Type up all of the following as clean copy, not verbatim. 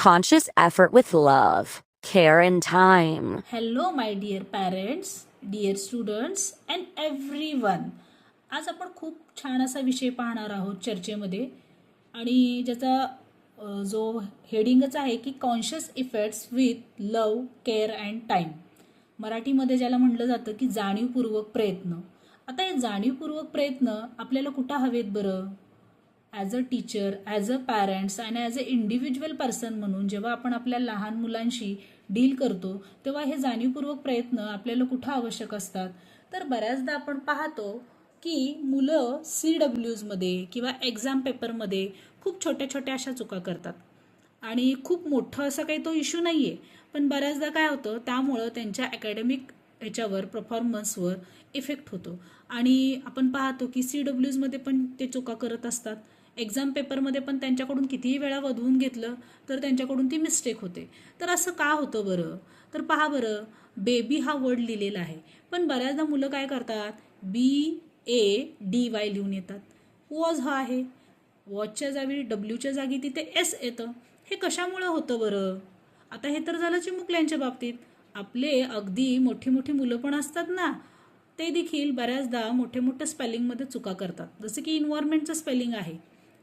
conscious effort with love, care, and time. Hello my dear parents, dear students and everyone. आज आपण खूप छान असा विषय पाहणार आहोत चर्चेमध्ये, आणि ज्याचा जो हेडिंगच आहे की conscious effects with love, care and time. मराठीमध्ये ज्याला म्हटलं जातं की जाणीवपूर्वक प्रयत्न. आता हे जाणीवपूर्वक प्रयत्न आपल्याला कुठं हवेत बरं? As a teacher, as a parents आणि ॲज अ इंडिव्हिज्युअल पर्सन म्हणून जेव्हा आपण आपल्या लहान मुलांशी डील करतो तेव्हा हे जाणीवपूर्वक प्रयत्न आपल्याला कुठं आवश्यक असतात? तर बऱ्याचदा आपण पाहतो की मुलं CWsमध्ये किंवा एक्झाम पेपरमध्ये खूप छोट्या छोट्या अशा चुका करतात, आणि खूप मोठं असं काही तो इश्यू नाही आहे, पण बऱ्याचदा काय होतं त्यामुळं त्यांच्या अकॅडमिक ह्याच्यावर, परफॉर्मन्सवर इफेक्ट होतो. आणि आपण पाहतो की CWsमध्ये पण ते चुका करत असतात. एक्झाम पेपरमध्ये पण त्यांच्याकडून कितीही वेळा वधवून घेतलं तर त्यांच्याकडून ती मिस्टेक होते. तर असं का होतं बरं? तर पहा बरं, बेबी हा वर्ड लिहिलेला आहे, पण बऱ्याचदा मुलं काय करतात, BADY लिहून येतात. वॉज हा आहे, वॉचच्या जागी डब्ल्यूच्या जागी तिथे S येतं. हे कशामुळे होतं बरं? आता हे तर झालं चिमुकल्यांच्या बाबतीत. आपले अगदी मोठी मोठी मुलं पण असतात ना, ते देखील बऱ्याचदा मोठे मोठे स्पेलिंगमध्ये चुका करतात. जसं की इन्व्हायरमेंटचं स्पेलिंग आहे,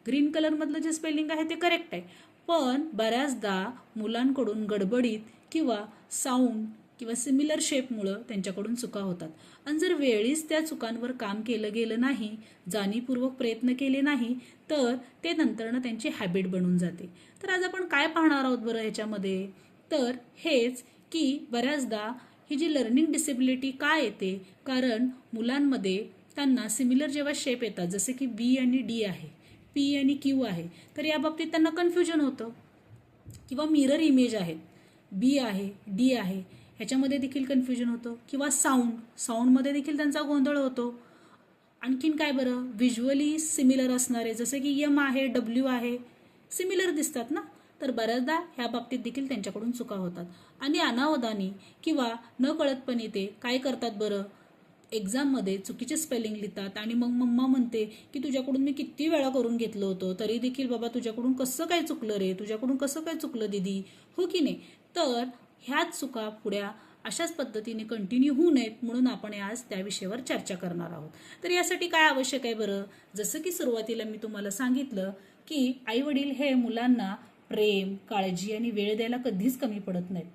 ग्रीन कलरमधलं जे स्पेलिंग आहे ते करेक्ट आहे, पण बऱ्याचदा मुलांकडून गडबडीत किंवा साऊंड किंवा सिमिलर शेपमुळं त्यांच्याकडून चुका होतात. आणि जर वेळीच त्या चुकांवर काम केलं गेलं नाही, जाणीवपूर्वक प्रयत्न केले नाही, तर ते नंतरनं त्यांची हॅबिट बनून जाते. तर आज आपण काय पाहणार आहोत बरं ह्याच्यामध्ये? तर हेच की बऱ्याचदा ही जी लर्निंग डिसेबिलिटी का येते, कारण मुलांमध्ये त्यांना सिमिलर जेव्हा शेप येतात, जसे की B आणि D आहे, P आणि Q आहे, तर या बाबतीत त्यांना कन्फ्युजन होतं. किंवा मिरर इमेज आहेत, B आहे, D आहे, ह्याच्यामध्ये देखील कन्फ्युजन होतं. किंवा साऊंडमध्ये देखील त्यांचा गोंधळ होतो. आणखीन काय बरं, व्हिज्युअली सिमिलर असणारे, जसे की M आहे, W आहे, सिमिलर दिसतात ना, तर बऱ्याचदा ह्या बाबतीत देखील त्यांच्याकडून चुका होतात. आणि अनावधानी किंवा न कळतपणे ते काय करतात बरं, एक्झाममध्ये चुकीचे स्पेलिंग लिहितात, आणि मग मम्मा म्हणते की तुझ्याकडून मी किती वेळा करून घेतलं होतं, तरी देखील बाबा तुझ्याकडून कसं काय चुकलं रे, तुझ्याकडून कसं काय चुकलं दीदी, हो की नाही? तर ह्याच चुका पुढ्या अशाच पद्धतीने कंटिन्यू होऊ नयेत म्हणून आपण आज त्या विषयावर चर्चा करणार आहोत. तर यासाठी काय आवश्यक आहे बरं? जसं की सुरुवातीला मी तुम्हाला सांगितलं की आई वडील हे मुलांना प्रेम, काळजी आणि वेळ द्यायला कधीच कमी पडत नाहीत.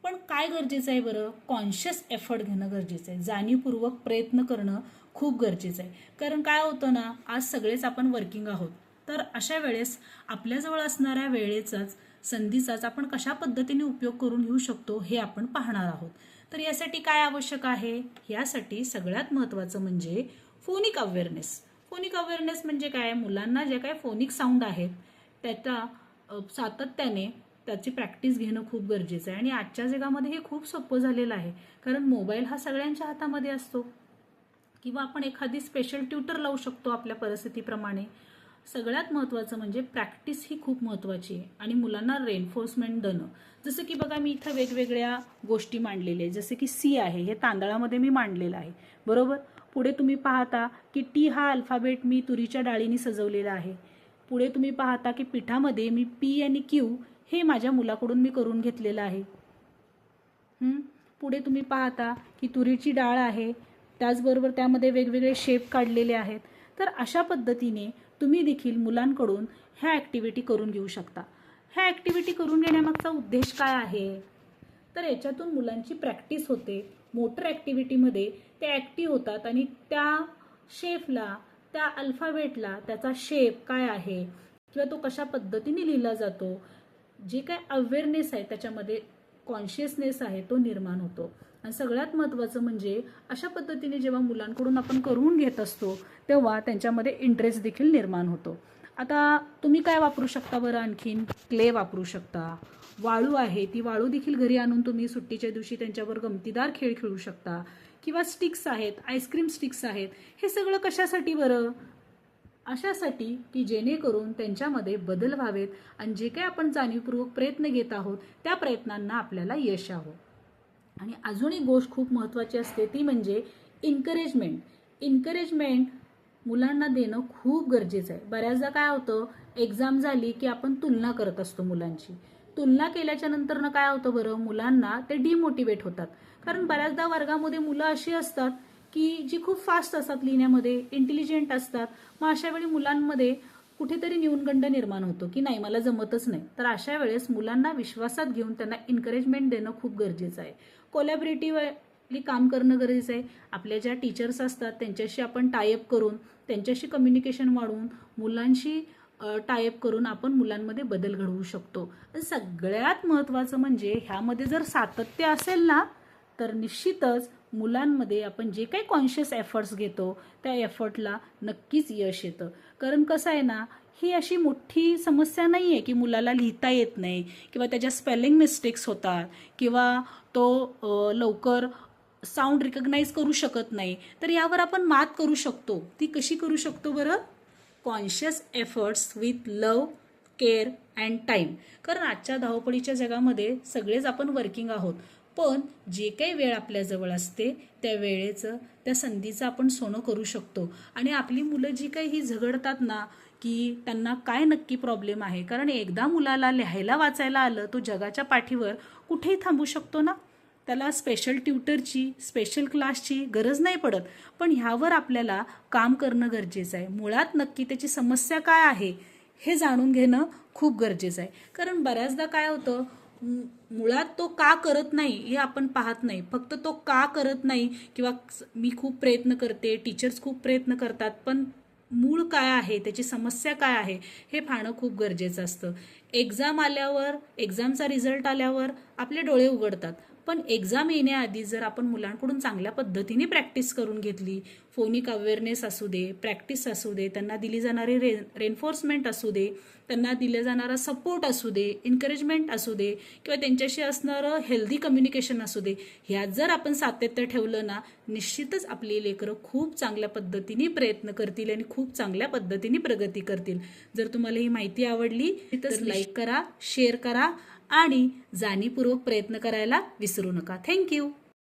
पण काय गरजेचं आहे बरं? कॉन्शियस एफर्ट घेणं गरजेचं आहे, जाणीवपूर्वक प्रयत्न करणं खूप गरजेचं आहे. कारण काय होतं ना, आज सगळेच आपण वर्किंग आहोत, तर अशा वेळेस आपल्याजवळ असणाऱ्या वेळेचाच, संधीचाच आपण कशा पद्धतीने उपयोग करून घेऊ शकतो हे आपण पाहणार आहोत. तर यासाठी काय आवश्यक आहे? यासाठी सगळ्यात महत्त्वाचं म्हणजे फोनिक अवेअरनेस. फोनिक अवेअरनेस म्हणजे काय? मुलांना जे काय फोनिक साऊंड आहेत त्याचा सातत्याने त्याची प्रॅक्टिस घेणं खूप गरजेचं आहे. आणि आजच्या जगामध्ये हे खूप सोपं झालेलं आहे, कारण मोबाईल हा सगळ्यांच्या हातामध्ये असतो, किंवा आपण एखादी स्पेशल ट्युटर लावू शकतो आपल्या परिस्थितीप्रमाणे. सगळ्यात महत्त्वाचं म्हणजे प्रॅक्टिस ही खूप महत्त्वाची आहे, आणि मुलांना रेनफोर्समेंट देणं. जसं की बघा, मी इथं वेगवेगळ्या गोष्टी मांडलेल्या आहेत, जसे की C आहे, हे तांदळामध्ये मी मांडलेलं आहे, बरोबर. पुढे तुम्ही पाहता की T हा अल्फाबेट मी तुरीच्या डाळीने सजवलेला आहे. पुढे तुम्ही पाहता की पिठामध्ये मी P आणि Q हे माझ्या मुलाकडून मी करून घेतलेलं आहे. पुढे तुम्ही पाहता की तुरीची डाळ आहे, त्याचबरोबर त्यामध्ये वेगवेगळे शेप काढलेले आहेत. तर अशा पद्धतीने तुम्ही देखील मुलांकडून ह्या ॲक्टिव्हिटी करून घेऊ शकता. ह्या ॲक्टिव्हिटी करून घेण्यामागचा उद्देश काय आहे? तर याच्यातून मुलांची प्रॅक्टिस होते, मोटर ॲक्टिव्हिटीमध्ये ते ॲक्टिव्ह होतात, आणि त्या शेफला, त्या अल्फाबेटला त्याचा शेप काय आहे किंवा तो कशा पद्धतीने लिहिला जातो, जे काय अवेअरनेस आहे त्याच्यामध्ये, कॉन्शियसनेस आहे तो निर्माण होतो. आणि सगळ्यात महत्त्वाचं म्हणजे अशा पद्धतीने जेव्हा मुलांकडून आपण करून घेत असतो तेव्हा त्यांच्यामध्ये इंटरेस्ट देखील निर्माण होतो. आता तुम्ही काय वापरू शकता बरं? आणखीन क्ले वापरू शकता, वाळू आहे ती वाळू देखील घरी आणून तुम्ही सुट्टीच्या दिवशी त्यांच्यावर गमतीदार खेळ खेळू शकता. किंवा स्टिक्स आहेत, आईस्क्रीम स्टिक्स आहेत, हे सगळं कशासाठी बरं? अशासाठी की जेणेकरून त्यांच्यामध्ये बदल व्हावेत, आणि जे काही आपण जाणीवपूर्वक प्रयत्न घेत आहोत त्या प्रयत्नांना आपल्याला यश यावं. आणि अजून एक गोष्ट खूप महत्त्वाची असते, ती म्हणजे इन्करेजमेंट मुलांना देणं खूप गरजेचं आहे. बऱ्याचदा काय होतं, एक्झाम झाली की आपण तुलना करत असतो मुलांची. तुलना केल्याच्या नंतर काय होतं बरं, मुलांना ते डिमोटिवेट होतात. कारण बऱ्याचदा वर्गामध्ये मुलं अशी असतात की जी खूप फास्ट असतात लिहिण्यामध्ये, इंटेलिजंट असतात. मग अशा वेळी मुलांमध्ये कुठेतरी न्यूनगंड निर्माण होतो की नाही मला जमतच नाही. तर अशा वेळेस मुलांना विश्वासात घेऊन त्यांना एन्करेजमेंट देणं खूप गरजेचं आहे. कोलॅबरेटिव्हली काम करणं गरजेचं आहे. आपल्या ज्या टीचर्स असतात त्यांच्याशी आपण टायअप करून, त्यांच्याशी कम्युनिकेशन वाढवून, मुलांशी टायअप करून आपण मुलांमध्ये बदल घडवू शकतो. आणि सगळ्यात महत्त्वाचं म्हणजे ह्यामध्ये जर सातत्य असेल ना तर निश्चितच मुलांमध्ये आपण जे काही कॉन्शियस एफर्ट्स घेतो त्या एफर्टला नक्कीच यश येतं. कारण कसं आहे ना, ही अशी मोठी समस्या नाही आहे की मुलाला लिहिता येत नाही किंवा त्याच्या स्पेलिंग मिस्टेक्स होतात किंवा तो लवकर साऊंड रिकग्नाइज करू शकत नाही. तर यावर आपण मात करू शकतो. ती कशी करू शकतो बरं? Conscious efforts with love, care and time. कारण आजच्या धावपळीच्या जगामध्ये सगळेच आपण वर्किंग आहोत, पण जे काही वेळ आपल्याजवळ असते त्या वेळेचं, त्या संधीचं आपण सोनं करू शकतो. आणि आपली मुलं जी काही ही झगडतात ना की त्यांना काय नक्की प्रॉब्लेम आहे, कारण एकदा मुलाला लिहायला वाचायला आलं तो जगाच्या पाठीवर कुठेही थांबू शकतो ना. त्याला स्पेशल ट्युटरची, स्पेशल क्लासची गरज नाही पडत. पण ह्यावर आपल्याला काम करणं गरजेचं आहे. मुळात नक्की त्याची समस्या काय आहे हे जाणून घेणं खूप गरजेचं आहे. कारण बऱ्याचदा काय होतं, मुळात तो का करत नाही हे आपण पाहत नाही. फक्त तो का करत नाही किंवा मी खूप प्रयत्न करते, टीचर्स खूप प्रयत्न करतात, पण मूळ काय आहे, त्याची समस्या काय आहे हे पाहणं खूप गरजेचं असतं. एक्झाम आल्यावर, एक्झामचा रिझल्ट आल्यावर आपले डोळे उघडतात, पण एक्झाम येण्याआधी जर आपण मुलांकडून चांगल्या पद्धतीने प्रॅक्टिस करून घेतली, फोनिक अवेअरनेस असू दे, प्रॅक्टिस असू दे, त्यांना दिली जाणारी रेन्फोर्समेंट असू दे, त्यांना दिला जाणारा सपोर्ट असू दे, एन्करेजमेंट असू दे किंवा त्यांच्याशी असणारं हेल्दी कम्युनिकेशन असू दे, ह्यात जर आपण सातत्य ठेवलं ना निश्चितच आपली लेकरं खूप चांगल्या पद्धतीने प्रयत्न करतील आणि खूप चांगल्या पद्धतीने प्रगती करतील. जर तुम्हाला ही माहिती आवडली तर लाईक करा, शेअर करा आणि जाणीवपूर्वक प्रयत्न करायला विसरू नका. थँक्यू.